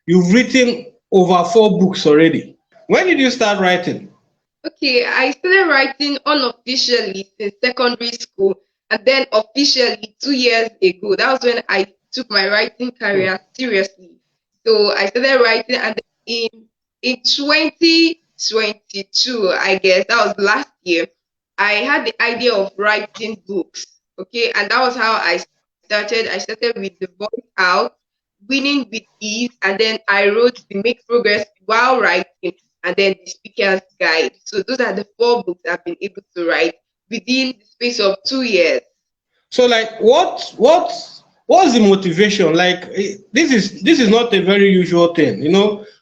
you've written over 4 books already. When did you start writing? Okay, I started writing unofficially since secondary school, and then officially 2 years ago. That was when I took my writing Hmm. career seriously. So I started writing, and then in 2022, I guess that was last year, I had the idea of writing books. Okay, and that was how I started. I started with the voice out, winning with ease, and then I wrote the make progress while writing, and then the speaker's guide. So those are the 4 books I've been able to write within the space of 2 years. So like what's the motivation? Like this is not a very usual thing.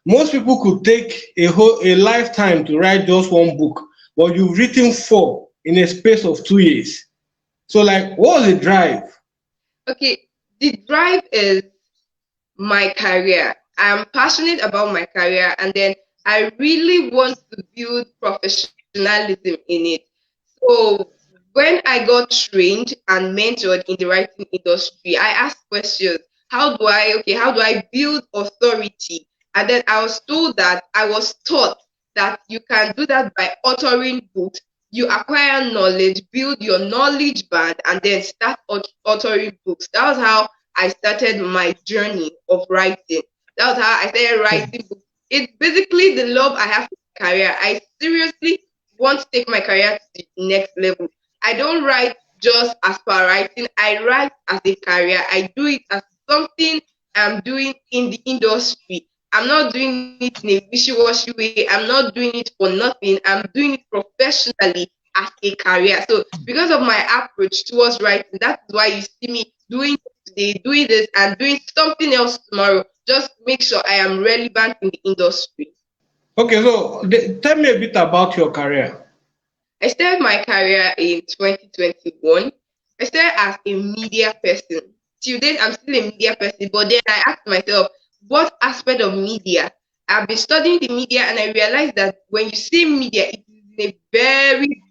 Most people could take a lifetime to write just one book, but you've written four in a space of 2 years. So like what was the drive? Okay, the drive is my career. I'm passionate about my career, and then I really want to build professionalism in it. So when I got trained and mentored in the writing industry, I asked questions. How do I build authority? And then I was told that I was taught that you can do that by authoring books. You acquire knowledge, build your knowledge band, and then start authoring books. That was how I started my journey of writing. That was how I started writing books. It's basically the love I have for my career. I seriously want to take my career to the next level. I don't write just as per writing. I write as a career. I do it as something I'm doing in the industry. I'm not doing it in a wishy-washy way. I'm not doing it for nothing. I'm doing it professionally as a career. So because of my approach towards writing, that's why you see me doing today, doing this, and doing something else tomorrow. Just make sure I am relevant in the industry. Okay, so tell me a bit about your career. I started my career in 2021. I started as a media person. Till then, I'm still a media person, but then I asked myself, what aspect of media? I've been studying the media, and I realized that when you say media, it is in a very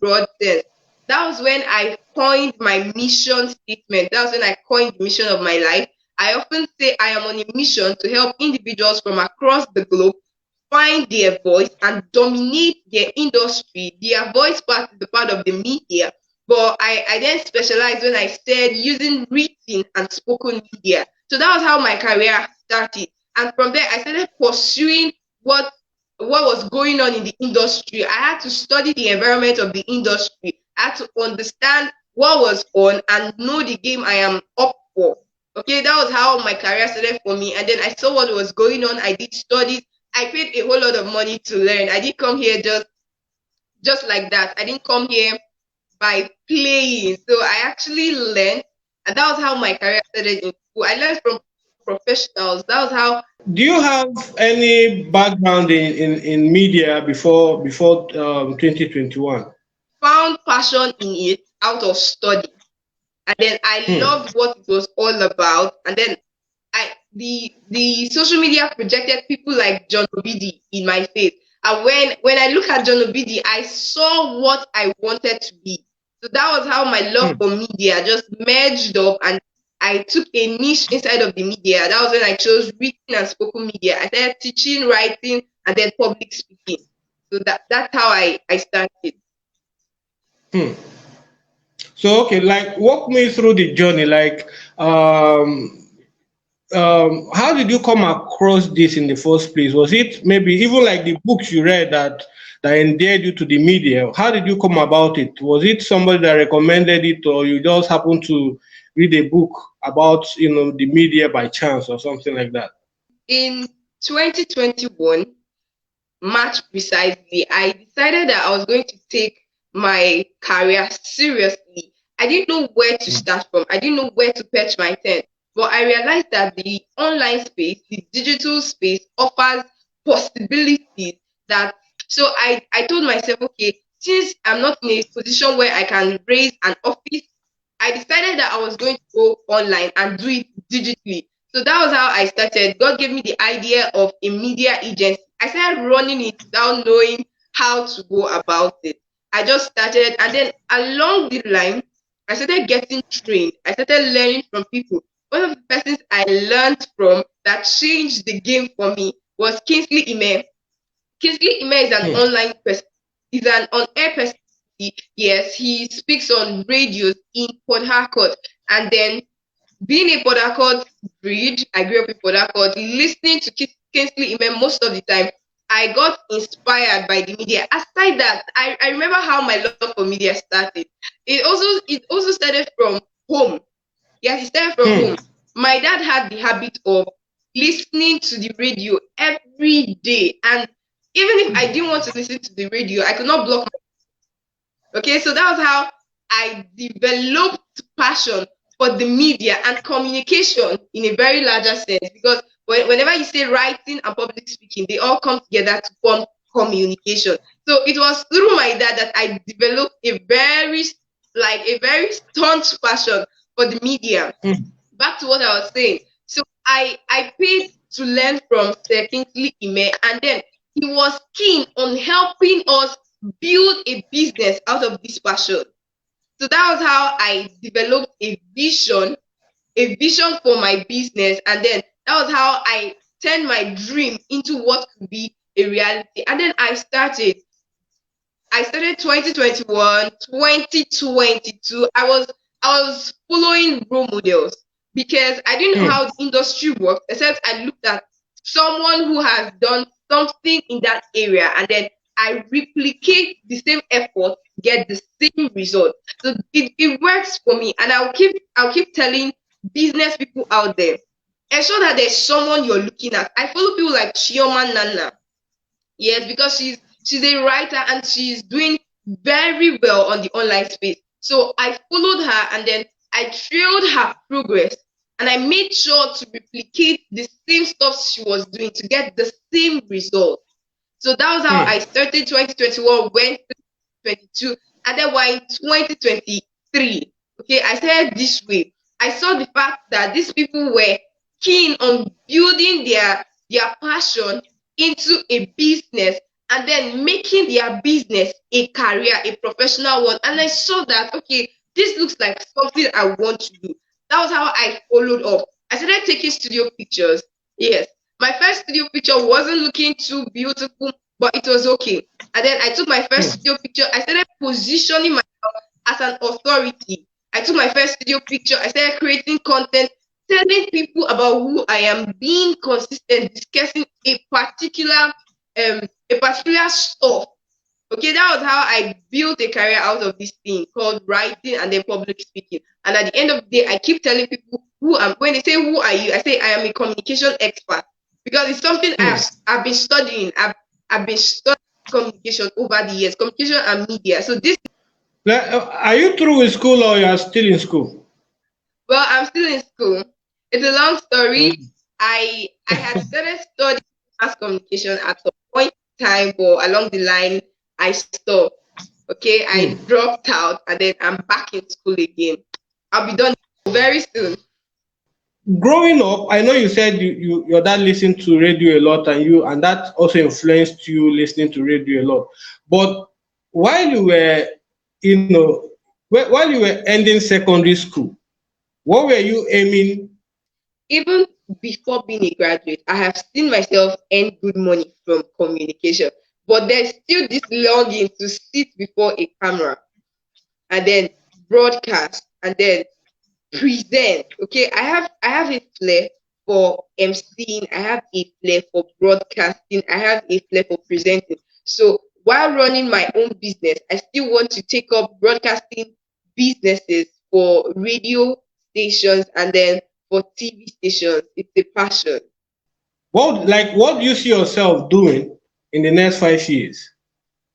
broad sense. That was when I coined my mission statement. That was when I coined the mission of my life. I often say I am on a mission to help individuals from across the globe find their voice and dominate their industry. Their voice part is the part of the media. But I then specialized when I said using written and spoken media. So that was how my career started. And from there, I started pursuing what what was going on in the industry. I had to study the environment of the industry. I had to understand what was on and know the game I am up for. Okay, that was how my career started for me. And then I saw what was going on. I did studies. I paid a whole lot of money to learn. I didn't come here just like that. I didn't come here by playing. So I actually learned, and that was how my career started in school. I learned from professionals. That was how Do you have any background in media before 2021? found passion in it out of study. And then I Hmm. loved what it was all about. And then the social media projected people like John Obidi in my face. And when I look at John Obidi, I saw what I wanted to be. So that was how my love Hmm. for media just merged up, and I took a niche inside of the media. That was when I chose written and spoken media. I started teaching, writing, and then public speaking. So that's how I started. Hmm. So okay, like walk me through the journey. Like, how did you come across this in the first place? Was it maybe even like the books you read that endeared you to the media? How did you come about it? Was it somebody that recommended it, or you just happened to read a book about the media by chance or something like that? In 2021, March precisely, I decided that I was going to take my career seriously. I didn't know where to start from. I didn't know where to pitch my tent. But I realized that the online space, the digital space offers possibilities that so I told myself, okay, since I'm not in a position where I can raise an office, I decided that I was going to go online and do it digitally. So that was how I started. God gave me the idea of a media agency. I started running it without knowing how to go about it. I just started, and then along the line, I started getting trained. I started learning from people. One of the persons I learned from that changed the game for me was Kingsley Emeche. Kingsley Emeche is an Hmm. online person. He's an on-air person. Yes, he speaks on radios in Port Harcourt. And then being a Port Harcourt breed, I grew up in Port Harcourt, listening to Kingsley Emeche most of the time, I got inspired by the media. Aside that, I remember how my love for media started. It also started from home. Yes, it started from Hmm. home. My dad had the habit of listening to the radio every day. And even if I didn't want to listen to the radio, I could not block. Okay, so that was how I developed passion for the media and communication in a very larger sense. Because whenever you say writing and public speaking, they all come together to form communication. So it was through my dad that I developed a very staunch passion for the media. Hmm. Back to what I was saying. So I paid to learn from Sir Kingsley Ime, and then he was keen on helping us build a business out of this passion. So that was how I developed a vision for my business, and then that was how I turned my dream into what could be a reality. And then I started 2021, 2022. I was following role models because I didn't know Hmm. how the industry works, except I looked at someone who has done something in that area, and then I replicate the same effort to get the same result. So it works for me, and I'll keep telling business people out there, ensure that there's someone you're looking at. I follow people like Chioma Nana. Yes, because she's a writer and she's doing very well on the online space. So I followed her, and then I trailed her progress, and I made sure to replicate the same stuff she was doing to get the same result. So that was how Hmm. I started 2021, went 2022, and then we're in 2023. Okay, I started this way. I saw the fact that these people were keen on building their passion into a business, and then making their business a career, a professional one. And I saw that, okay, this looks like something I want to do. That was how I followed up. I started taking studio pictures. Yes, my first studio picture wasn't looking too beautiful, but it was okay. And then I took my first Hmm. studio picture. I started positioning myself as an authority. I took my first studio picture. I started creating content, telling people about who I am, being consistent, discussing a particular stuff. Okay, that was how I built a career out of this thing called writing and then public speaking. And at the end of the day, I keep telling people who am when they say who are you, I say I am a communication expert, because it's something Hmm. I've been studying. I've been studying communication over the years, communication and media. So this, Are you through with school or you are still in school? well, I'm still in school. It's a long story. Hmm. I had started studying mass communication at some point in time, but along the line I stopped. Okay, I Hmm. dropped out, and then I'm back in school again. I'll be done very soon. Growing up, I know you said your dad listened to radio a lot, and that also influenced you listening to radio a lot. But while you were, while you were ending secondary school, what were you aiming? Even before being a graduate, I have seen myself earn good money from communication. But there's still this longing to sit before a camera and then broadcast and then present. Okay, I have a flair for emceeing. I have a flair for broadcasting. I have a flair for presenting. So while running my own business, I still want to take up broadcasting businesses for radio stations and then for TV stations. It's a passion. What do you see yourself doing in the next 5 years?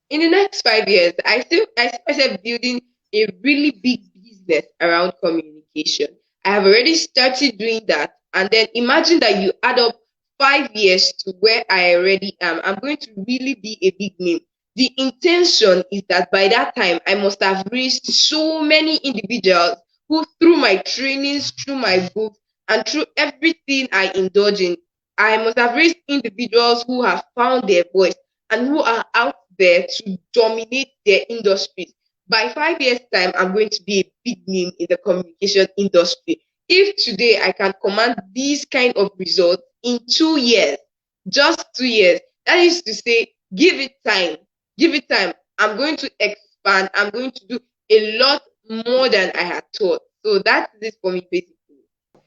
In the next 5 years, I see myself building a really big business around communication. I have already started doing that, and then imagine that you add up 5 years to where I already am. I'm going to really be a big name. The intention is that by that time, I must have reached so many individuals who, through my trainings, through my books, and through everything I indulge in, I must have reached individuals who have found their voice and who are out there to dominate their industries. By 5 years' time, I'm going to be a big name in the communication industry. If today I can command these kind of results, in 2 years, just 2 years. That is to say, give it time. Give it time. I'm going to expand. I'm going to do a lot more than I had thought. So that's it for me, basically.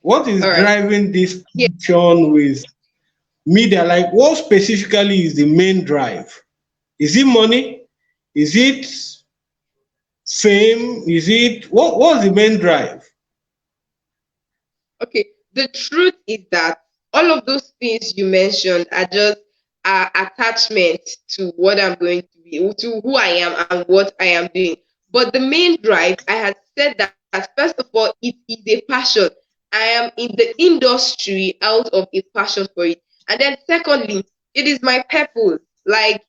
What is All right. driving this Yeah. passion with media? Like, what specifically is the main drive? Is it money? Is it fame? Is it what's the main drive? Okay, the truth is that all of those things you mentioned are just attachment to what I'm going to be, to who I am and what I am doing. But the main drive, I had said that first of all, it is a passion. I am in the industry out of a passion for it. And then secondly, it is my purpose. Like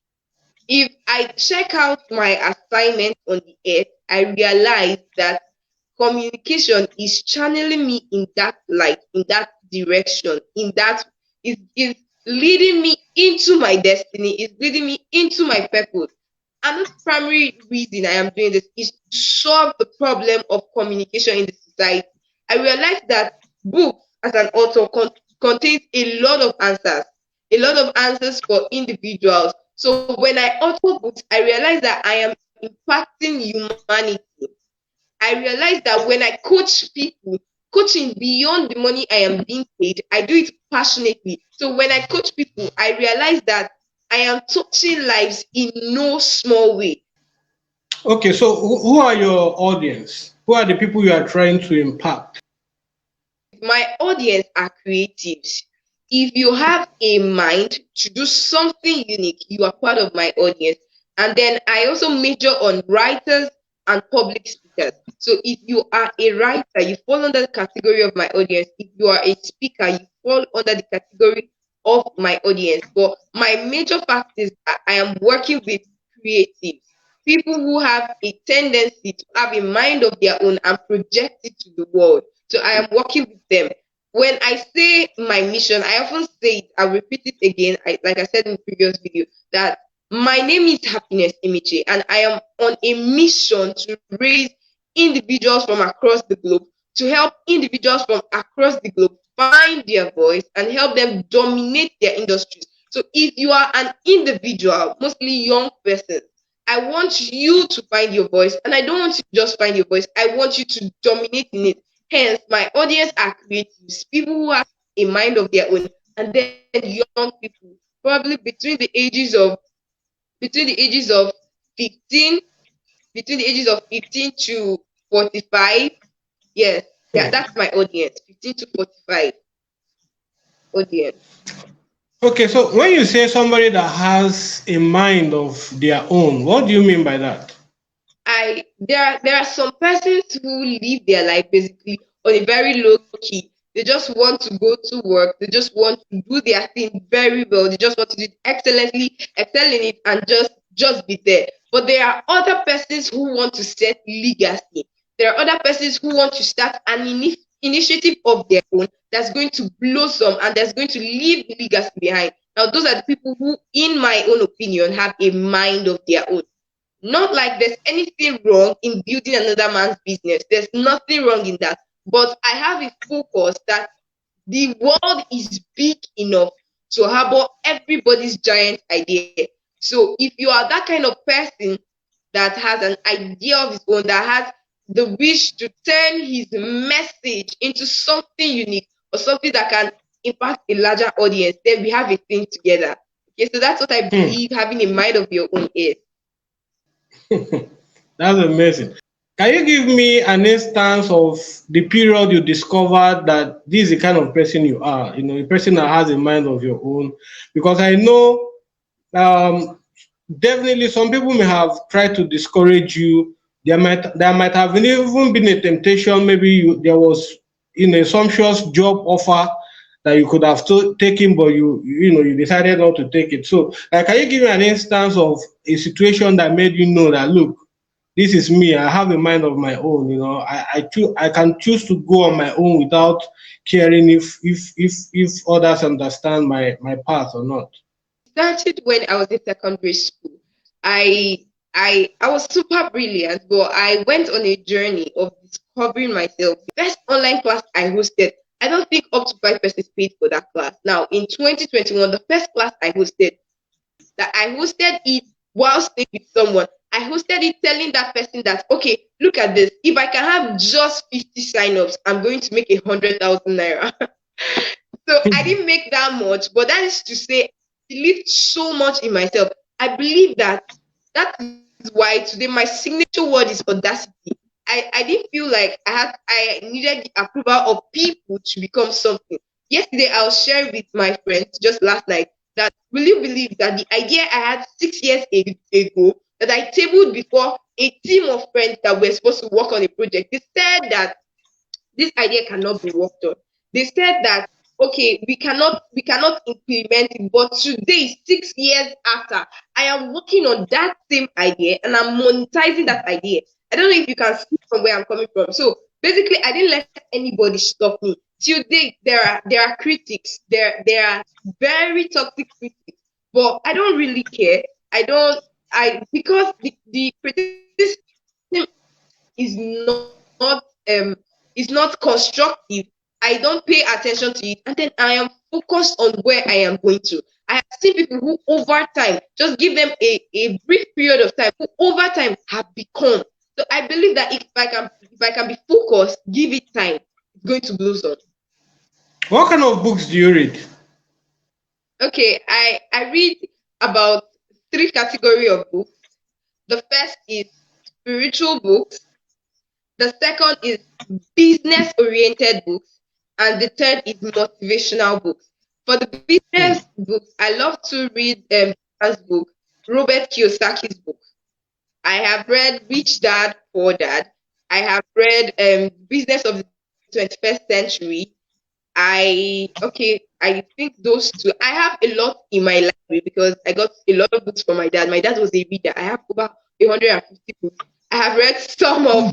if I check out my assignment on the earth, I realize that communication is channeling me in that light, in that direction, in that is leading me into my destiny, is leading me into my purpose. Another primary reason I am doing this is to solve the problem of communication in the society. I realize that books as an author contains a lot of answers for individuals. So when I author books, I realize that I am impacting humanity. I realized that when I coach people, coaching beyond the money I am being paid, I do it passionately. So when I coach people, I realize that I am touching lives in no small way. Okay, so who are your audience? Who are the people you are trying to impact? My audience are creatives. If you have a mind to do something unique, you are part of my audience. And then I also major on writers and public speakers. So if you are a writer, you fall under the category of my audience. If you are a speaker, you fall under the category of my audience. But my major fact is that I am working with creatives, people who have a tendency to have a mind of their own and project it to the world. So I am working with them. When I say my mission, I often say it, I'll repeat it again, like I said in the previous video, that my name is Happiness Emeche, and I am on a mission to raise individuals from across the globe, to help individuals from across the globe find their voice and help them dominate their industries. So if you are an individual, mostly young person, I want you to find your voice, and I don't want you to just find your voice. I want you to dominate in it. Hence, my audience are creatives, people who have a mind of their own, and then young people, probably between the ages of 15, between the ages of 15 to 45. Yes, yeah, Hmm. that's my audience, 15 to 45 audience. Okay, so when you say somebody that has a mind of their own, what do you mean by that? There are some persons who live their life basically on a very low key. They just want to go to work. They just want to do their thing very well. They just want to do it excellently, excel in it, and just be there. But there are other persons who want to set legacy. There are other persons who want to start an initiative of their own that's going to blossom and that's going to leave legacy behind. Now, those are the people who, in my own opinion, have a mind of their own. Not like there's anything wrong in building another man's business. There's nothing wrong in that. But I have a focus that the world is big enough to harbor everybody's giant idea. So if you are that kind of person that has an idea of his own, that has the wish to turn his message into something unique or something that can impact a larger audience, then we have a thing together. Okay, so that's what I Hmm. believe having a mind of your own is. That's amazing. Can you give me an instance of the period you discovered that this is the kind of person you are? You know, a person that has a mind of your own. Because I know um, definitely some people may have tried to discourage you. There might have even been a temptation. Maybe there was a sumptuous job offer that you could have taken, but you decided not to take it. So, can you give me an instance of a situation that made you know that, look, this is me. I have a mind of my own. I can choose to go on my own without caring if others understand my path or not. Started when I was in secondary school. I was super brilliant, but I went on a journey of discovering myself. The first online class I hosted, I don't think up to 5 persons paid for that class. Now, in 2021, the first class I hosted, that I hosted it while staying with someone. I hosted it telling that person that, okay, look at this. If I can have just 50 signups, I'm going to make 100,000 naira. So I didn't make that much, but that is to say, I believed so much in myself. I believe that is why today my signature word is audacity. I didn't feel like I needed the approval of people to become something. Yesterday I was sharing with my friends just last night that will you believe that the idea I had 6 years ago that I tabled before a team of friends that were supposed to work on a project, they said that this idea cannot be worked on. They said that okay, we cannot implement it, but today, 6 years after, I am working on that same idea and I'm monetizing that idea. I don't know if you can see from where I'm coming from. So basically, I didn't let anybody stop me. Today, there are critics, there are very toxic critics, but I don't really care. I don't I because the criticism is not constructive. I don't pay attention to it, and then I am focused on where I am going to. I have seen people who over time, just give them a brief period of time, who over time have become. So I believe that if I can be focused, give it time, it's going to blossom. What kind of books do you read? Okay, I read about three category of books. The first is spiritual books. The second is business oriented books. And the third is motivational books. For the Hmm. business books, I love to read business book, Robert Kiyosaki's book. I have read Rich Dad, Poor Dad. I have read Business of the 21st Century. I think those two. I have a lot in my library because I got a lot of books from my dad. My dad was a reader. I have over 150 books. I have read some of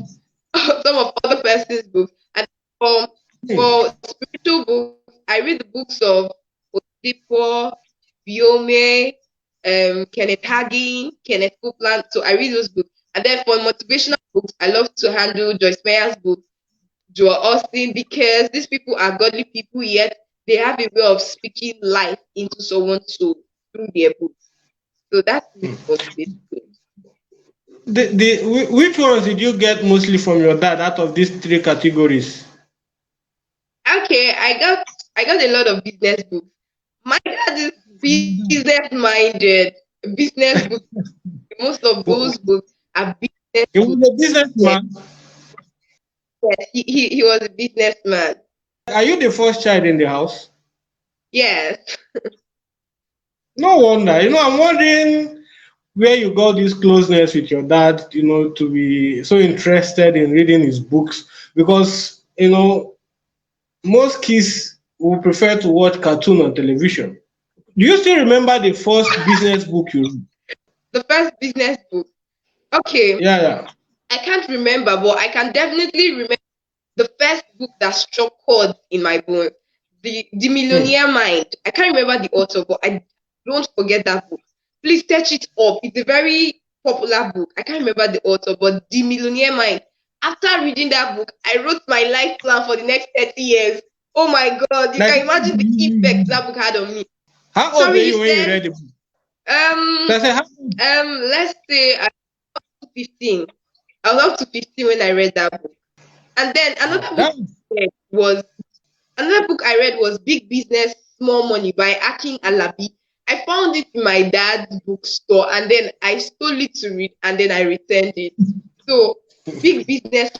some of other person's books. And for Hmm. for spiritual books, I read the books of Odipo, Biome, Kenneth Hagin, Kenneth Copeland. So I read those books. And then for motivational books, I love to handle Joyce Meyer's book, Joel Austin, because these people are godly people, yet they have a way of speaking life into someone's soul through their books. So that's it for me, basically. Which ones did you get mostly from your dad out of these three categories? Okay, I got a lot of business books. My dad is business minded. Business books. Most of He those books are business was books. a Yes, businessman. yes. He was a businessman. Are you the first child in the house? Yes. No wonder. I'm wondering where you got this closeness with your dad, to be so interested in reading his books because, most kids will prefer to watch cartoon on television. Do you still remember the first business book you read? The first business book. Okay, Yeah, yeah. I can't remember, but I can definitely remember the first book that struck chords in my bones. The Hmm. Millionaire Mind. I can't remember the author, but I don't forget that book. Please search it up. It's a very popular book. I can't remember the author, but The Millionaire Mind. After reading that book, I wrote my life plan for the next 30 years. Oh my god, you Like, can imagine the impact that book had on me. how old were Sorry, you you when you said read the book? um So I said, let's say I was 15. I was up to 15 when I read that book. And then wow, another book I read was Big Business, Small Money by Akin Alabi. I found it in my dad's bookstore and then I stole it to read and then I returned it. So Big Business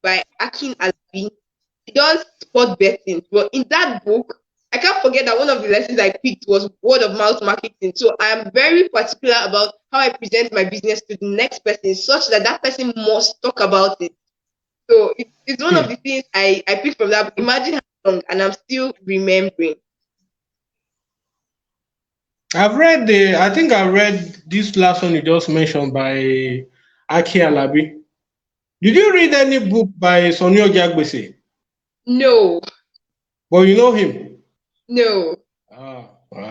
by Akin Alabi. He does sport betting. But in that book, I can't forget that one of the lessons I picked was word of mouth marketing. So I am very particular about how I present my business to the next person such that that person must talk about it. So it's one of the things I picked from that book. Imagine how long, and I'm still remembering. I think I read this last one you just mentioned by Aki Alabi. Did you read any book by Sonny Ojagbese? No, But you know him. no.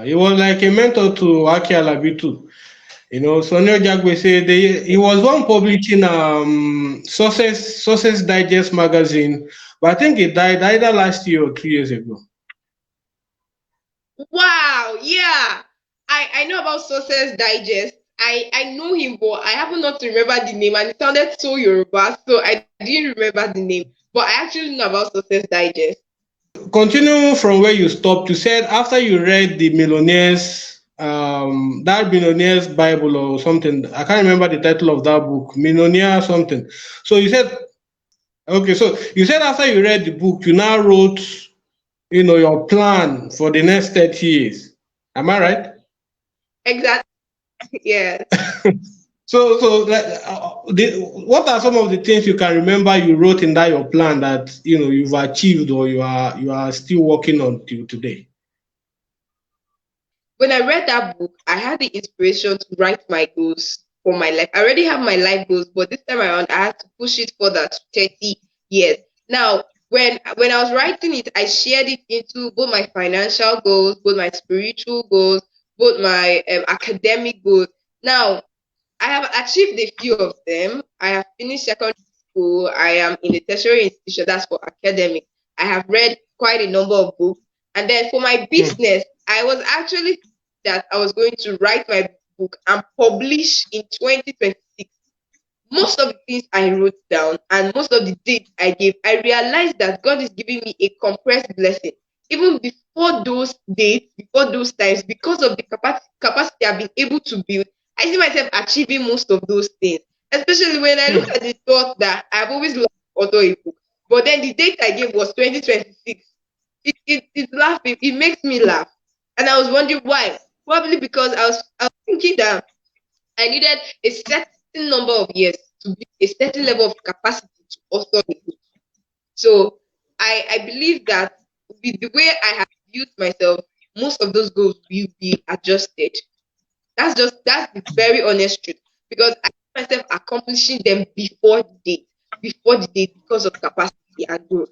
He was like a mentor to Aki Alabi too. Sonny Ojagbese, he was one publishing Success Digest magazine, But I think it died either last year or 2 years ago. Wow, yeah. I know about Success Digest. I know him, but I happen not to remember the name, and it sounded so Yoruba, so I didn't remember the name. But I actually know about Success Digest. Continuing from where you stopped, you said after you read the millionaires, that millionaires Bible or something. I can't remember the title of that book, millionaire something. So you said, okay, so you said after you read the book, you now wrote, your plan for the next 30 years. Am I right? Exactly. Yes. What are some of the things you can remember you wrote in that your plan that you've achieved or you are still working on till today? When I read that book, I had the inspiration to write my goals for my life. I already have my life goals, but this time around, I had to push it further to 30 years. Now, when I was writing it, I shared it into both my financial goals, both my spiritual goals, both my academic goals. Now, I have achieved a few of them. I have finished secondary school. I am in a tertiary institution, that's for academic. I have read quite a number of books. And then for my Hmm. business, I was actually that I was going to write my book and publish in 2026. Most of the things I wrote down and most of the dates I gave, I realized that God is giving me a compressed blessing. Even before those dates, before those times, because of the capacity I've been able to build, I see myself achieving most of those things. Especially when I look Hmm. at the thought that I've always loved to author a book. But then the date I gave was 2026. It's laughing. It makes me laugh. And I was wondering why. Probably because I was thinking that I needed a certain number of years to be a certain level of capacity to author a book. So I believe that with the way I have viewed myself, most of those goals will be adjusted. That's the very honest truth. Because I see myself accomplishing them before the date because of capacity and growth.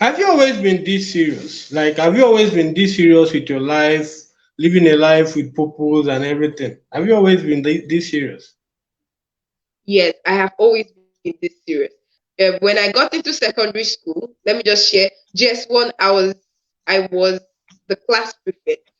Have you always been this serious? Like, have you always been this serious with your life, living a life with purpose and everything? Have you always been this serious? Yes, I have always been this serious. When I got into secondary school, let me just share. GS1, I was the class prefect.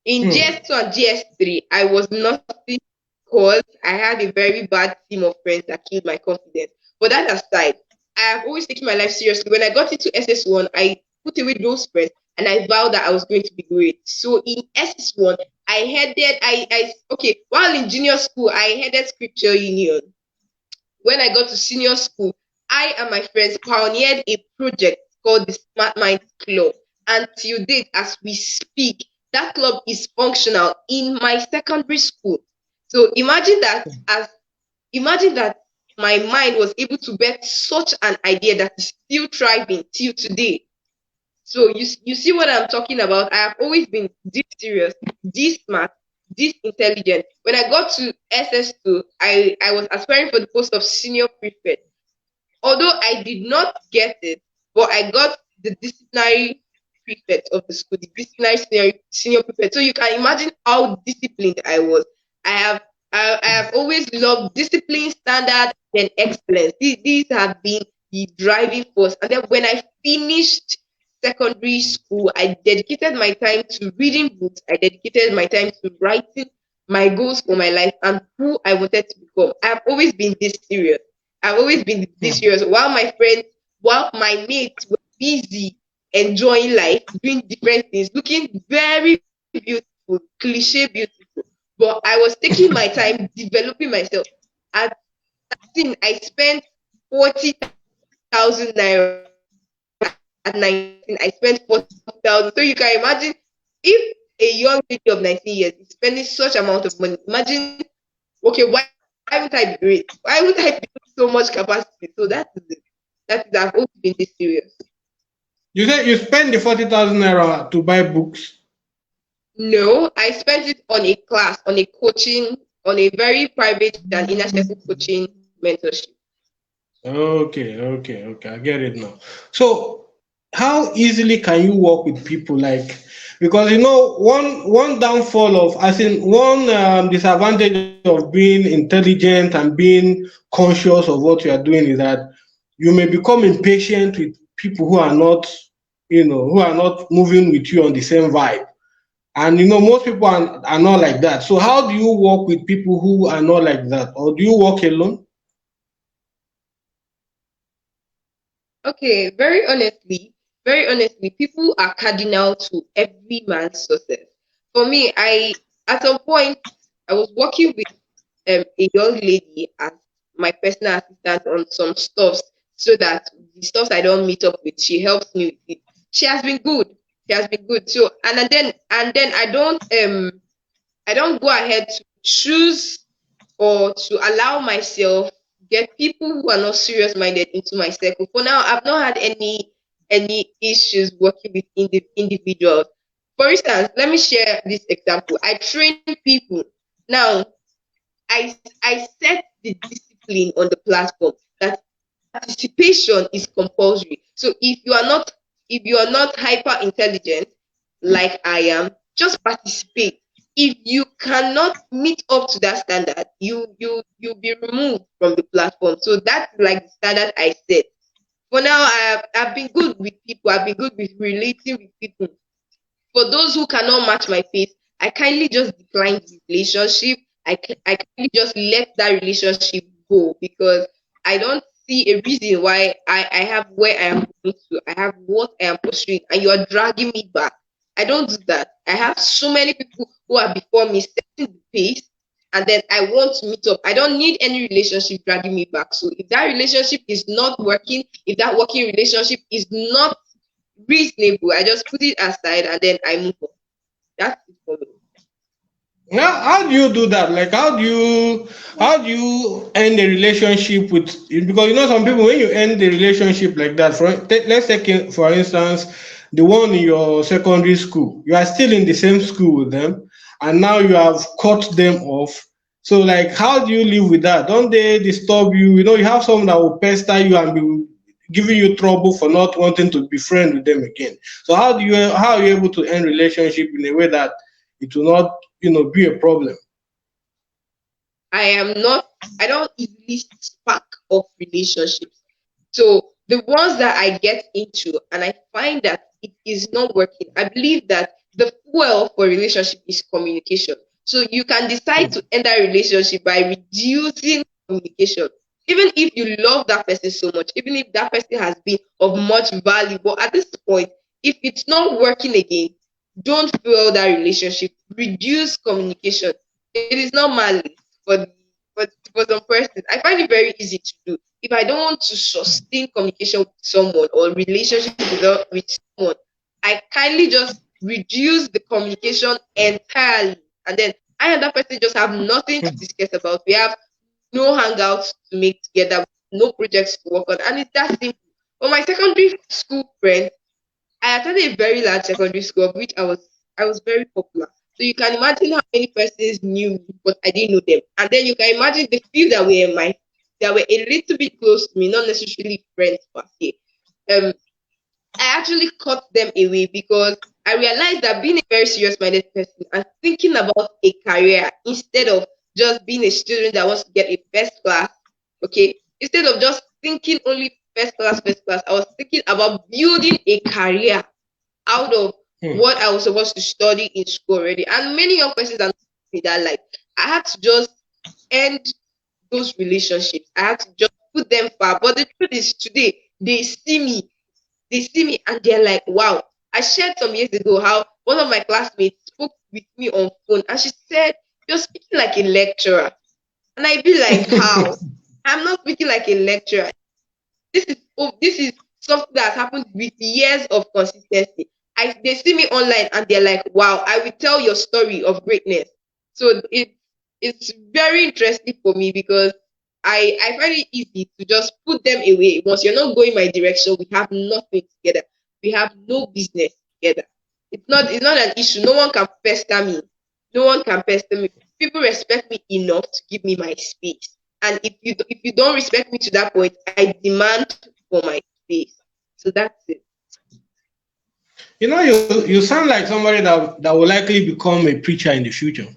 In Hmm. GS2 and GS3, I was nothing because I had a very bad team of friends that killed my confidence. But that aside, I have always taken my life seriously. When I got into SS1, I put away those friends and I vowed that I was going to be great. So in SS1, while in junior school, I headed scripture union. When I got to senior school, I and my friends pioneered a project called the Smart Minds Club. And till date, as we speak, that club is functional in my secondary school. So imagine that my mind was able to bet such an idea that is still thriving till today. So you see what I'm talking about. I have always been this serious, this smart, this intelligent. When I got to SS2, I was aspiring for the post of senior prefect. Although I did not get it, but I got the disciplinary prefect of the school, the disciplinary senior prefect. So you can imagine how disciplined I was. I have I have always loved discipline, standard, and excellence. These have been the driving force. And then when I finished secondary school, I dedicated my time to reading books. I dedicated my time to writing my goals for my life and who I wanted to become. I have always been this serious. I've always been this Hmm. serious. While my mates were busy enjoying life, doing different things, looking very beautiful, cliche beautiful. But I was taking my time developing myself. At 13, I spent 40,000 naira. At 19, I spent 40,000. So you can imagine if a young lady of 19 years is spending such amount of money. Imagine, okay, why won't I be great? Why won't I build so much capacity? So that is it. I've always been this serious. You said you spent the 40,000 naira to buy books. No, I spent it on a class, on a coaching, on a very private and inner circle coaching mentorship. Okay, okay, okay. I get it now. So, how easily can you work with people? Like, because one downfall of, as in one disadvantage of being intelligent and being conscious of what you are doing is that you may become impatient with people who are not, who are not moving with you on the same vibe. And most people are not like that. So how do you work with people who are not like that? Or do you work alone? Okay, very honestly, people are cardinal to every man's success. For me, at some point I was working with a young lady as my personal assistant on some stuffs, so that the stuffs I don't meet up with, she helps me with it. She has been good. She has been good. So and then I don't go ahead to choose or to allow myself get people who are not serious minded into my circle. For now, I've not had any issues working with individuals. For instance, let me share this example. I train people. Now, I set the discipline on the platform that participation is compulsory. So if you are not hyper intelligent like I am, just participate. If you cannot meet up to that standard, you'll be removed from the platform. So that's like the standard I set. For now, I've been good with people. I've been good with relating with people. For those who cannot match my pace, I kindly just decline the relationship. I kindly just let that relationship go, because I don't see a reason why I have where I am going to. I have what I am pursuing, and you are dragging me back. I don't do that. I have so many people who are before me setting the pace, and then I want to meet up. I don't need any relationship dragging me back. So if that relationship is not working, if that working relationship is not reasonable, I just put it aside and then I move on. That's it for me. How do you do that? Like, how do you end a relationship with? Because some people, when you end the relationship like that, let's take for instance the one in your secondary school. You are still in the same school with them, and now you have cut them off. So, like, how do you live with that? Don't they disturb you? You have someone that will pester you and be giving you trouble for not wanting to be friends with them again. So how are you able to end relationship in a way that it will not be a problem? I am not, I don't easily spark off relationships. So the ones that I get into and I find that it is not working, I believe that the fuel for relationship is communication. So you can decide to end that relationship by reducing communication. Even if you love that person so much, even if that person has been of much value, but at this point, if it's not working again, don't fuel that relationship. Reduce communication. It is not malice for the for some persons. I find it very easy to do. If I don't want to sustain communication with someone or relationship with someone, I kindly just reduce the communication entirely, and then I and that person just have nothing to discuss about. We have no hangouts to make together, no projects to work on, and it's that simple. For my secondary school friends, I attended a very large secondary school of which I was very popular. So you can imagine how many persons knew me, but I didn't know them. And then you can imagine the few that were a little bit close to me, not necessarily friends per se. Um, I actually cut them away because I realized that being a very serious minded person and thinking about a career instead of just being a student that wants to get a first class, okay, instead of just thinking only first class, I was thinking about building a career out of Hmm. what I was supposed to study in school already. And many young persons are not in that life. I had to just end those relationships. I had to just put them far. But the truth is, today they see me and they're like, wow. I shared some years ago how one of my classmates spoke with me on phone and she said, "You're speaking like a lecturer." And I'd be like, how? I'm not speaking like a lecturer. This is something that has happened with years of consistency. They see me online and they're like, wow, I will tell your story of greatness. So it's very interesting for me because I find it easy to just put them away. Once you're not going my direction, we have nothing together. We have no business together. It's not an issue. No one can pester me. No one can pester me. People respect me enough to give me my space. And if you don't respect me to that point, I demand for my space. So that's it. You sound like somebody that will likely become a preacher in the future.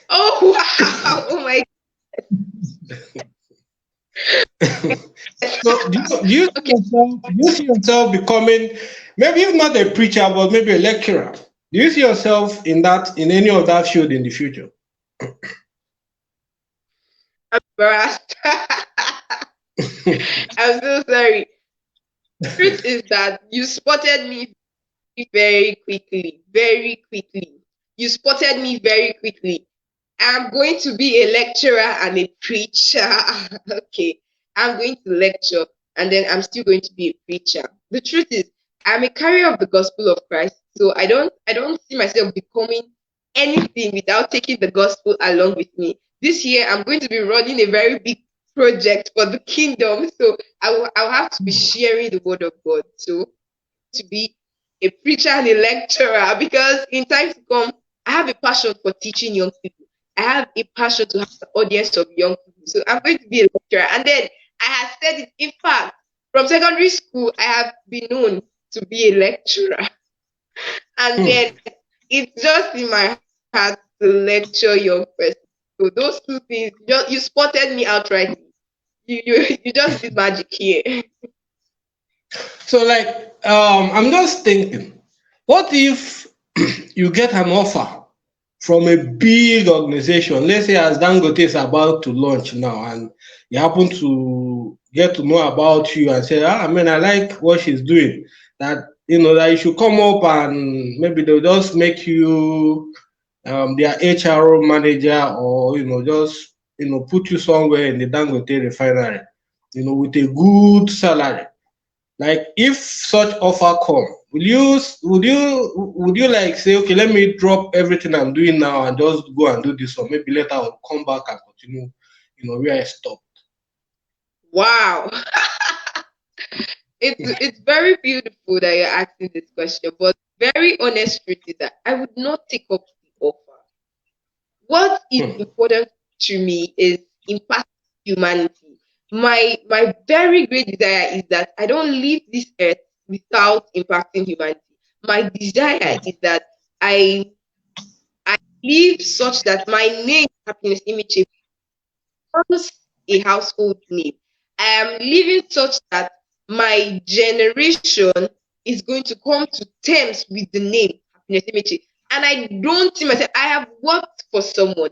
Oh wow! Oh my! So Okay. do you see yourself becoming, maybe if not a preacher, but maybe a lecturer? Do you see yourself in that, in any of that field in the future? I'm embarrassed. I'm so sorry. Truth is that you spotted me very quickly, very quickly. You spotted me very quickly. I'm going to be a lecturer and a preacher. Okay. I'm going to lecture and then I'm still going to be a preacher. The truth is, I'm a carrier of the gospel of Christ. So I don't see myself becoming anything without taking the gospel along with me. This year I'm going to be running a very big project for the kingdom. So I'll have to be sharing the word of God. So to be a preacher and a lecturer because in time to come, I have a passion for teaching young people. I have a passion to have an audience of young people. So I'm going to be a lecturer. And then I have said it, in fact, from secondary school, I have been known to be a lecturer. And Hmm. then it's just in my heart to lecture young person. So those two things, you spotted me outright. You just did magic here. So like, I'm just thinking, what if you get an offer from a big organization, let's say as Dangote is about to launch now, and you happen to get to know about you and say, I mean, I like what she's doing, that, that you should come up and maybe they'll just make you their HRO manager, or, just, put you somewhere in the Dangote refinery, with a good salary. Like, if such offer come, would you like say, okay, let me drop everything I'm doing now and just go and do this, or maybe later I'll come back and continue, where I stopped. Wow. It's very beautiful that you're asking this question, but very honest truth is that I would not take up the offer. What is Hmm. important to me is impact humanity. My very great desire is that I don't leave this earth without impacting humanity. My desire is that I I live such that my name, happiness image, becomes a household name. I am living such that my generation is going to come to terms with the name happiness image. And I don't see myself. I have worked for someone.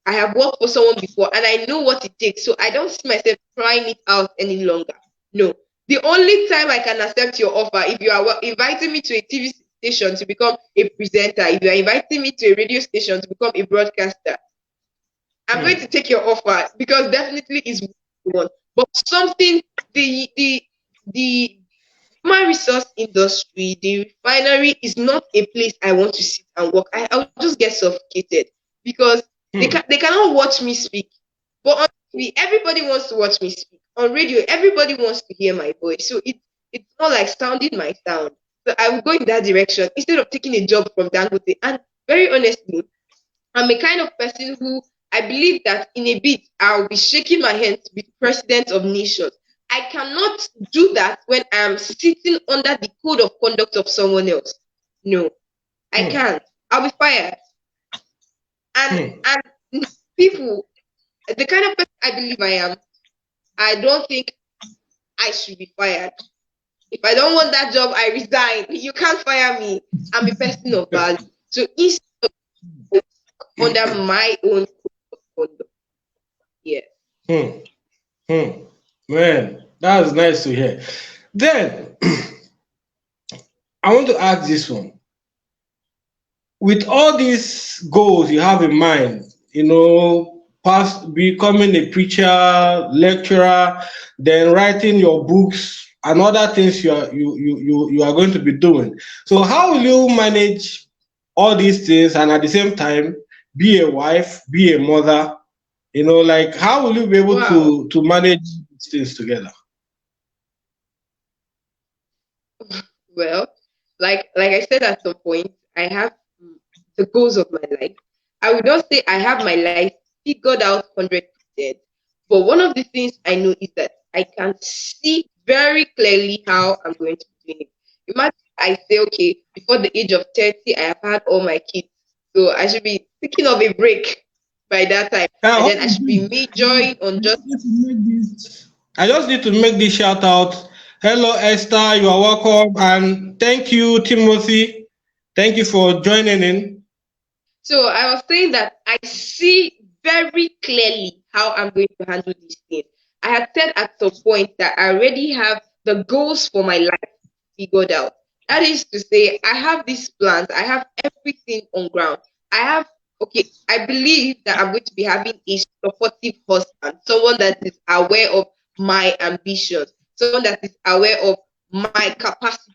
I have worked for someone before and I know what it takes. So I don't see myself trying it out any longer. No. The only time I can accept your offer if you are inviting me to a TV station to become a presenter, if you are inviting me to a radio station to become a broadcaster, I'm going Hmm. to take your offer because definitely is what you want. But something the human resource industry, the refinery is not a place I want to sit and work. I'll just get suffocated because Hmm. they cannot watch me speak. But on TV, everybody wants to watch me speak. On radio, everybody wants to hear my voice. So it's not like sounding my sound. So I will go in that direction instead of taking a job from Dangote. And very honestly, I'm a kind of person who I believe that in a bit I'll be shaking my hands with presidents of nations. I cannot do that when I'm sitting under the code of conduct of someone else. No, I Hmm. can't. I'll be fired. Hmm. And people, the kind of person I believe I am, I don't think I should be fired. If I don't want that job, I resign. You can't fire me. I'm a person of value. So instead of under my own code of conduct, yeah. Hmm. Hmm. Man, that's nice to hear. Then I want to ask this one. With all these goals you have in mind, past becoming a preacher, lecturer, then writing your books and other things you are going to be doing. So how will you manage all these things and at the same time be a wife, be a mother? Like, how will you be able Wow. to manage these things together? Well, like I said at some point, I have the goals of my life. I would not say I have my life figured out 100%, but one of the things I know is that I can see very clearly how I'm going to be doing it. Imagine I say, okay, before the age of 30, I have had all my kids, so I should be thinking of a break. by that time. Ah, And what then I is should be this? majoring on just I just need to make this shout out. Hello, Esther. You are welcome. And thank you, Timothy. Thank you for joining in. so I was saying that I see very clearly how I'm going to handle these things. I had said at some point that I already have the goals for my life figured out. That is to say, I have these plans, I have everything on ground. I have, okay, I believe that I'm going to be having a supportive husband, someone that is aware of my ambitions, someone that is aware of my capacity.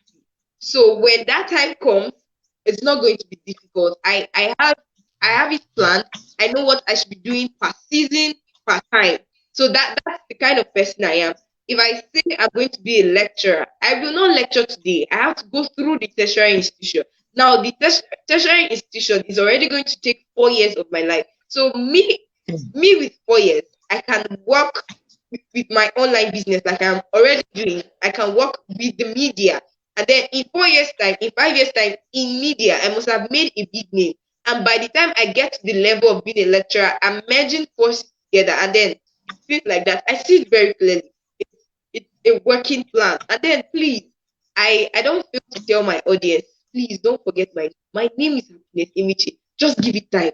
So when that time comes, it's not going to be difficult. I have it planned. I know what I should be doing per season, per time. So that's the kind of person I am. If I say I'm going to be a lecturer, I will not lecture today. I have to go through the tertiary institution. Now, the tertiary institution is already going to take 4 years of my life. So me with 4 years, I can work with my online business like I'm already doing. I can work with the media. And then in 4 years' time, in 5 years' time, in media, I must have made a big name. And by the time I get to the level of being a lecturer, I'm merging forces together. And then it feels like that. I see it very clearly. It's a working plan. And then please, I don't feel to tell my audience, please don't forget my name. My name is Emeche. Just give it time.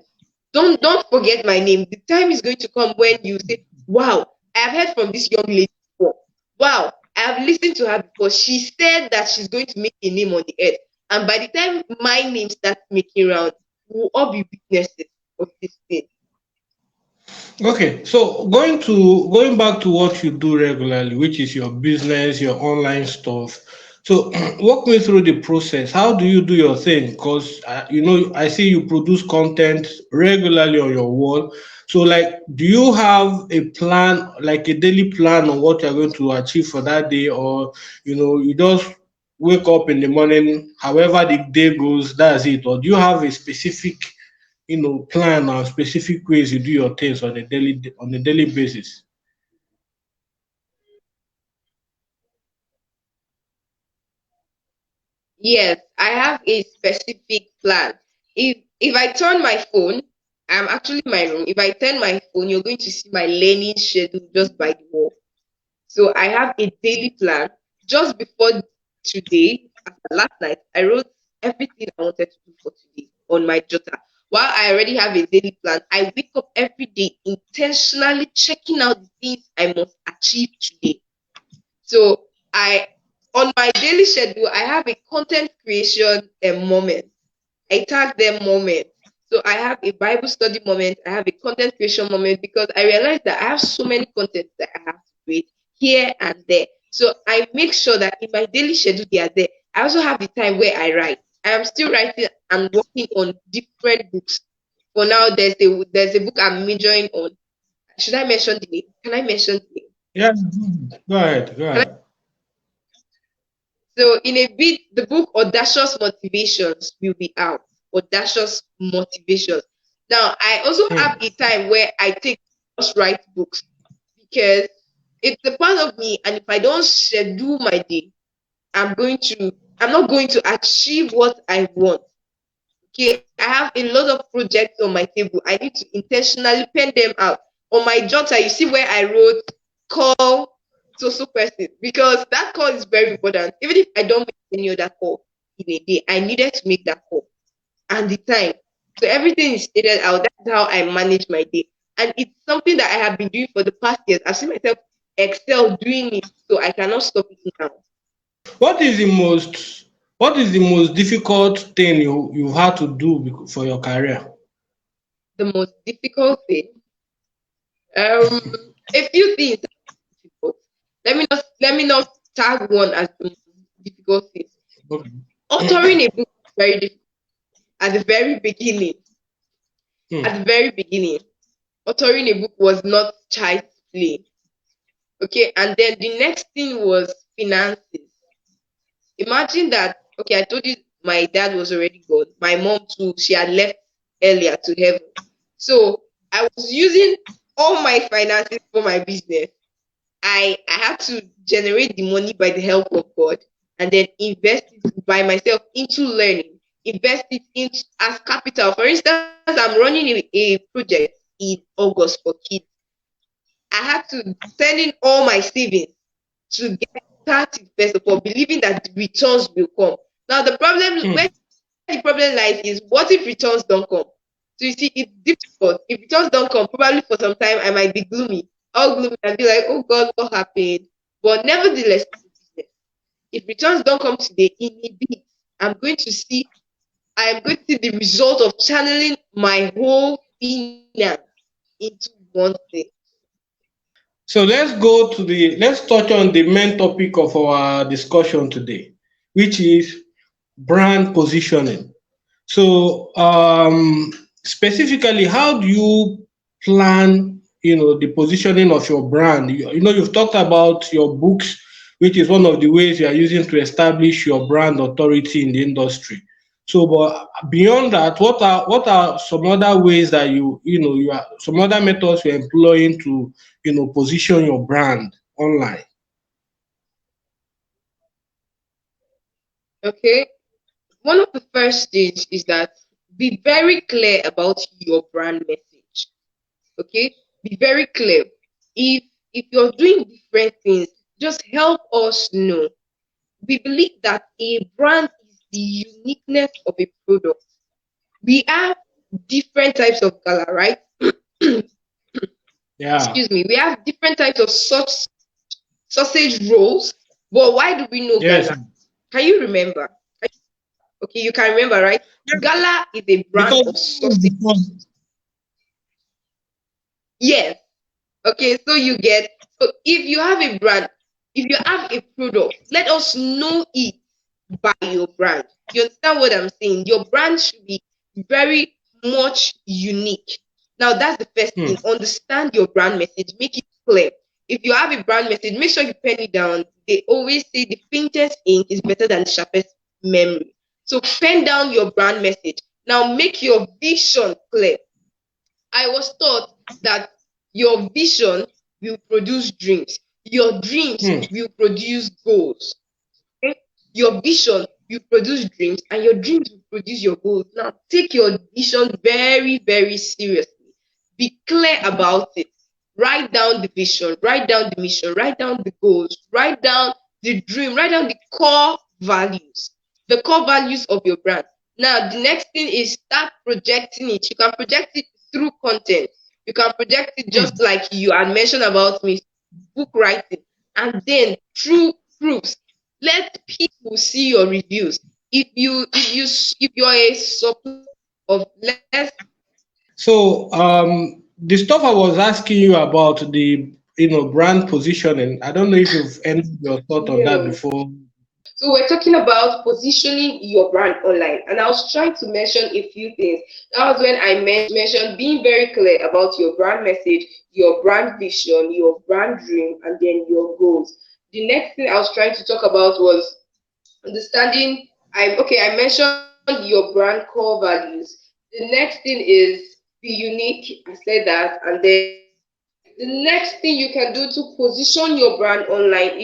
Don't forget my name. The time is going to come when you say, wow, I have heard from this young lady before. Wow, I have listened to her before. She said that she's going to make a name on the earth. And by the time my name starts making round, we'll all be witnesses of this thing. Okay, so going back to what you do regularly, which is your business, your online stuff. So walk me through the process. How do you do your thing? Because I see you produce content regularly on your wall. So like, do you have a plan, like a daily plan on what you're going to achieve for that day, or you just wake up in the morning, however the day goes, that's it, or do you have a specific plan or specific ways you do your things on a daily basis? Yes, I have a specific plan. If I turn my phone, I'm actually in my room. If I turn my phone, you're going to see my learning schedule just by the wall. So I have a daily plan. Just before today, after last night, I wrote everything I wanted to do for today on my jotter. While I already have a daily plan, I wake up every day intentionally checking out the things I must achieve today. So I on my daily schedule, I have a content creation moment. I tag them moments. So I have a Bible study moment, I have a content creation moment because I realized that I have so many content that I have to create here and there. So I make sure that in my daily schedule they are there. I also have the time where I write. I am still writing and working on different books. For now, there's a book I'm majoring on. Should I mention the name? Can I mention the name? Yeah, go ahead, go Can I ahead. So in a bit, the book Audacious Motivations will be out. Audacious Motivations. Now, I also have Hmm. a time where I take just write books because it's a part of me, and if I don't schedule my day, I'm not going to achieve what I want. Okay, I have a lot of projects on my table. I need to intentionally pen them out. On my jotter, you see where I wrote call so person because that call is very important. Even if I don't make any other call in a day, I needed to make that call and the time. So everything is stated out. That's how I manage my day. And it's something that I have been doing for the past years. I've seen myself excel doing it, so I cannot stop it now. What is the most difficult thing you've had to do for your career? The most difficult thing. Um, a few things are difficult. Let me not tag one as the most difficult thing. Okay. Authoring a book is very difficult at the very beginning. At Hmm. the very beginning, authoring a book was not child's play. Okay, and then the next thing was finances. Imagine that. Okay, I told you my dad was already gone. My mom too. She had left earlier to heaven. So I was using all my finances for my business. I had to generate the money by the help of God and then invest it by myself into learning, invest it into as capital. For instance, I'm running a project. in August for kids. I had to send in all my savings to get started first of all, believing that the returns will come. Now the problem Hmm. where the problem lies is what if returns don't come? So you see, it's difficult. If returns don't come, probably for some time I might be gloomy, all gloomy and be like, oh God, what happened? But nevertheless, it's a business. If returns don't come today, in a bit, I'm going to see I am going to see the result of channeling my whole finance into one thing. So let's touch on the main topic of our discussion today, which is brand positioning. So specifically, how do you plan, the positioning of your brand? You've talked about your books, which is one of the ways you are using to establish your brand authority in the industry. So, but beyond that, what are some other ways that you are some other methods you're employing to position your brand online? Okay. One of the first things is that be very clear about your brand message. Okay, be very clear. If you're doing different things, just help us know. We believe that a brand is the uniqueness of a product. We have different types of gala, right? Yeah. Excuse me. We have different types of such sausage rolls. But why do we know Yes. gala? Can you remember? Okay, you can remember, right? Gala is a brand Because of sausage. Yes. Okay, so you get so if you have a brand, if you have a product, let us know it by your brand. You understand what I'm saying? Your brand should be very much unique. Now that's the first hmm, thing. Understand your brand message, make it clear. If you have a brand message, make sure you pen it down. They always say the faintest ink is better than the sharpest memory. So pen down your brand message. Now make your vision clear. I was taught that your vision will produce dreams. Your dreams hmm. will produce goals. Okay? Your vision will produce dreams, and your dreams will produce your goals. Now, take your vision very, very seriously. Be clear about it. Write down the vision, write down the mission, write down the goals, write down the dream, write down the core values of your brand. Now, the next thing is start projecting it. You can project it through content. You can project it Hmm. just like you had mentioned about me, book writing, and then through proofs. Let people see your reviews. If you're a supplier of less, So the stuff I was asking you about the brand positioning, I don't know if you've any of your thought on that no. before. So we're talking about positioning your brand online, and I was trying to mention a few things. That was when I mentioned being very clear about your brand message, your brand vision, your brand dream, and then your goals. The next thing I was trying to talk about was understanding. I mentioned your brand core values. The next thing is be unique. I said that, and then the next thing you can do to position your brand online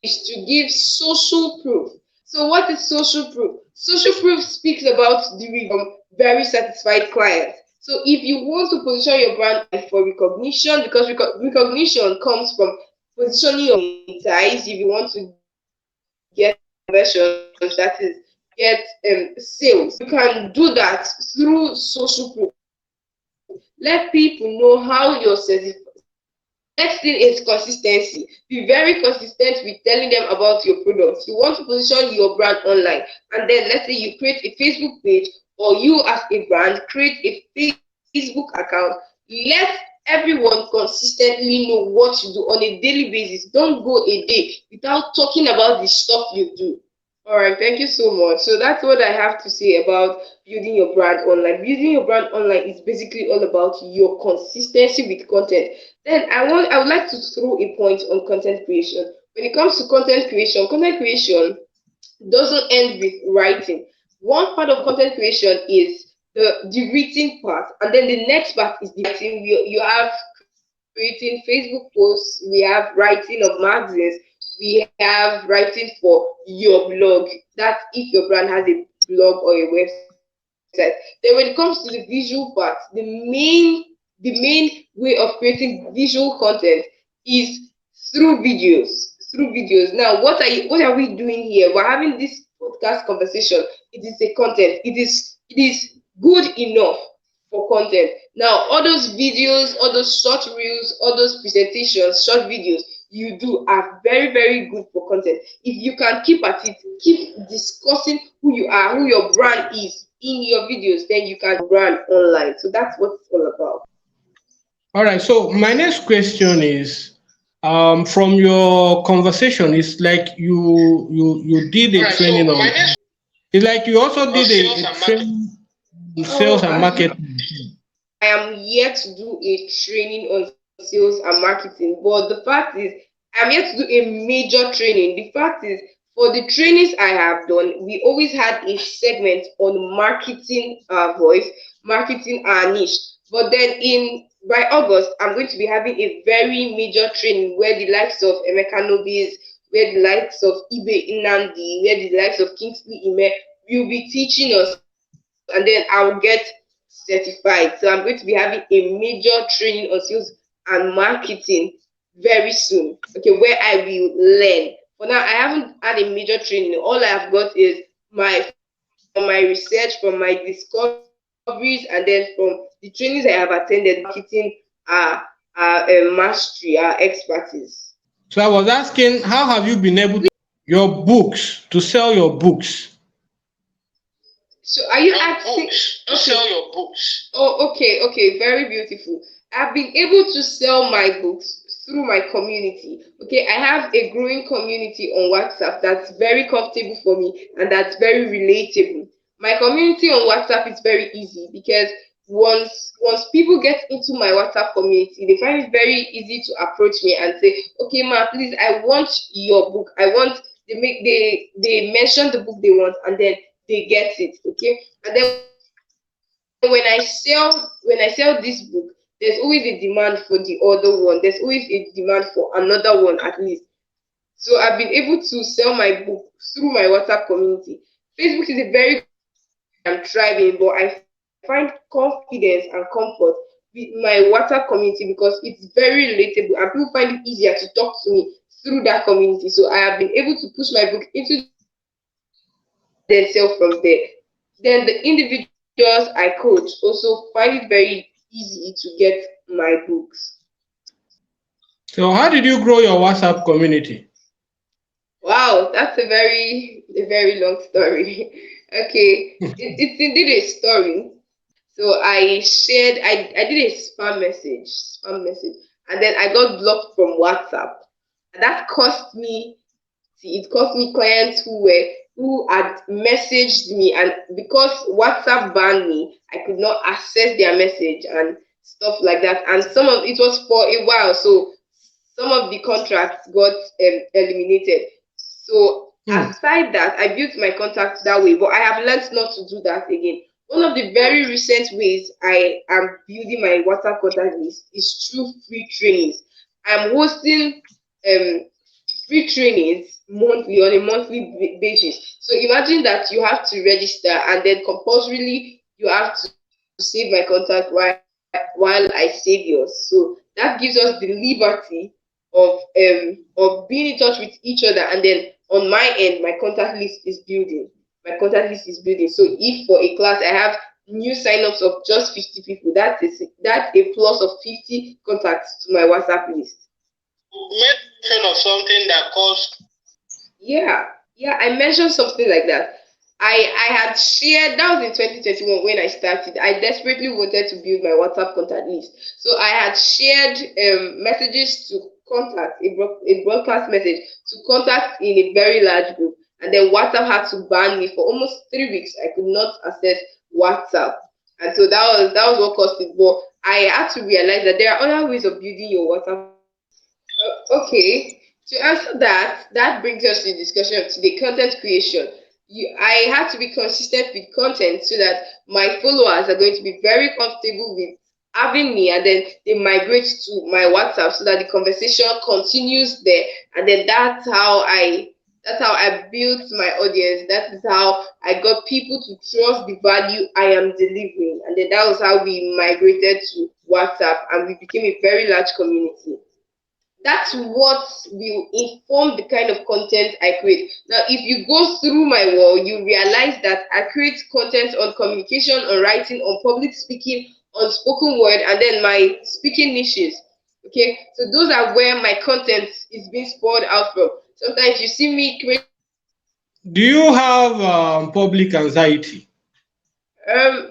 is to give social proof. So, what is social proof? Social proof speaks about the reviews very satisfied clients. So, if you want to position your brand online for recognition, because recognition comes from positioning your monetize, if you want to get conversions, that is, get sales, you can do that through social proof. Let people know how you're certified. The next thing is consistency. Be very consistent with telling them about your products. You want to position your brand online, and then let's say you create a Facebook page, or you as a brand create a Facebook account. Let everyone consistently know what you do on a daily basis. Don't go a day without talking about the stuff you do. All right, thank you so much. So that's what I have to say about building your brand online. Building your brand online is basically all about your consistency with content. Then I would like to throw a point on content creation. When it comes to content creation doesn't end with writing. One part of content creation is the written part, and then the next part is the writing. You have creating Facebook posts, we have writing of magazines, we have writing for your blog. That's if your brand has a blog or a website. Then when it comes to the visual part, the main the main way of creating visual content is through videos. Through videos. Now, what are we doing here? We're having this podcast conversation. It is a content. It is good enough for content. Now, all those videos, all those short reels, all those presentations, short videos you do are very, very good for content. If you can keep at it, keep discussing who you are, who your brand is in your videos, then you can brand online. So that's what it's all about. All right. So my next question is, from your conversation, it's like you did All a right. So training my on. next It's like you also did sales a and marketing. training on Oh, sales and marketing. I am yet to do a training on sales and marketing, but the fact is, I'm yet to do a major training. The fact is, for the trainings I have done, we always had a segment on marketing our voice, marketing our niche. But then in by August, I'm going to be having a very major training where the likes of Emeka Nobis, where the likes of Ibe Inandi, where the likes of Kingsley Ime will be teaching us, and then I'll get certified. So I'm going to be having a major training on sales and marketing very soon. Okay, where I will learn. For now, I haven't had a major training. All I have got is my from my research, from my discoveries, and then from the trainings I have attended, marketing mastery, our expertise. So I was asking, how have you been able to your books to sell your books? So are you Your asking? books to sell Okay. your books. Oh, okay, okay, very beautiful. I've been able to sell my books through my community. Okay, I have a growing community on WhatsApp that's very comfortable for me and that's very relatable. My community on WhatsApp is very easy because once people get into my WhatsApp community, they find it very easy to approach me and say, "Okay, ma, please, I want your book. I want." They mention the book they want and then they get it. Okay, and then when I sell this book, there's always a demand for the other one. There's always a demand for another one at least. So I've been able to sell my book through my WhatsApp community. Facebook is a very good social media where I am thriving, but I find confidence and comfort with my WhatsApp community because it's very relatable and people find it easier to talk to me through that community. So I have been able to push my book into the community and then sell from there. Then the individuals I coach also find it very easy to get my books. So how did you grow your WhatsApp community? Wow, that's a very long story. Okay, it's indeed a story. So I did a spam message, and then I got blocked from WhatsApp. And that cost me, see, it cost me clients who had messaged me, and because WhatsApp banned me, I could not access their message and stuff like that. And some of it was for a while, so some of the contracts got eliminated. So Hmm. aside that, I built my contacts that way, but I have learned not to do that again. One of the very recent ways I am building my WhatsApp contact list is through free trainings. I'm hosting um, free trainings monthly on a monthly basis. So imagine that you have to register and then compulsorily you have to save my contact while I save yours. So that gives us the liberty of being in touch with each other, and then on my end my contact list is building. So if for a class I have new signups of just 50 people, that's a plus of 50 contacts to my WhatsApp list. Made mention of something that caused. Yeah, yeah, I mentioned something like that. I had shared that was in 2021 when I started. I desperately wanted to build my WhatsApp contact list. So I had shared messages to contact a broadcast message to contact in a very large group. And then WhatsApp had to ban me for almost 3 weeks. I could not access WhatsApp. And so that was what caused it. But I had to realize that there are other ways of building your WhatsApp. Okay, to answer that, that brings us to the discussion of today, content creation. I have to be consistent with content so that my followers are going to be very comfortable with having me, and then they migrate to my WhatsApp so that the conversation continues there. And then that's how I built my audience. That is how I got people to trust the value I am delivering. And then that was how we migrated to WhatsApp, and we became a very large community. That's what will inform the kind of content I create. Now, if you go through my wall, you realize that I create content on communication, on writing, on public speaking, on spoken word, and then my speaking niches. Okay, so those are where my content is being poured out from. Sometimes you see me create. Do you have public anxiety?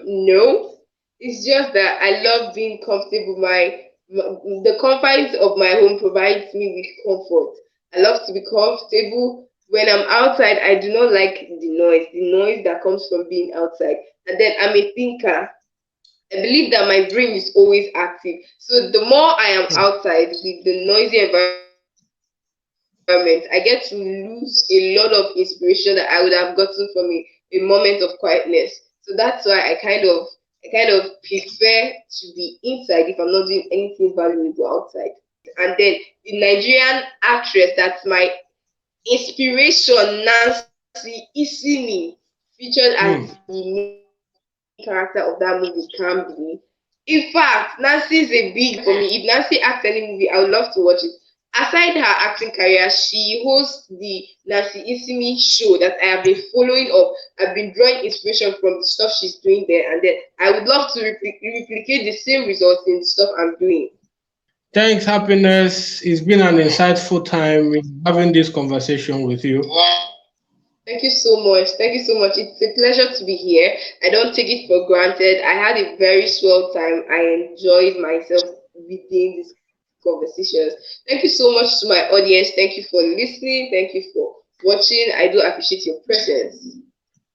No. It's just that I love being comfortable. The confines of my home provides me with comfort. I love to be comfortable. When I'm outside, I do not like the noise that comes from being outside. And then I'm a thinker. I believe that my brain is always active. So the more I am outside with the noisy environment, I get to lose a lot of inspiration that I would have gotten from a moment of quietness. So that's why I kind of prefer to be inside if I'm not doing anything valuable outside. And then the Nigerian actress that's my inspiration, Nancy Isini, featured as Hmm. the main character of that movie, Camby. In fact, Nancy is a big for me. If Nancy acts any movie, I would love to watch it. Aside her acting career, she hosts the Nancy Isimi show that I have been following up. I've been drawing inspiration from the stuff she's doing there, and then I would love to replicate the same results in the stuff I'm doing. Thanks, Happiness. It's been an insightful time in having this conversation with you. Wow. Thank you so much. Thank you so much. It's a pleasure to be here. I don't take it for granted. I had a very swell time. I enjoyed myself within these conversations. Thank you so much to my audience. Thank you for listening. Thank you for watching. I do appreciate your presence.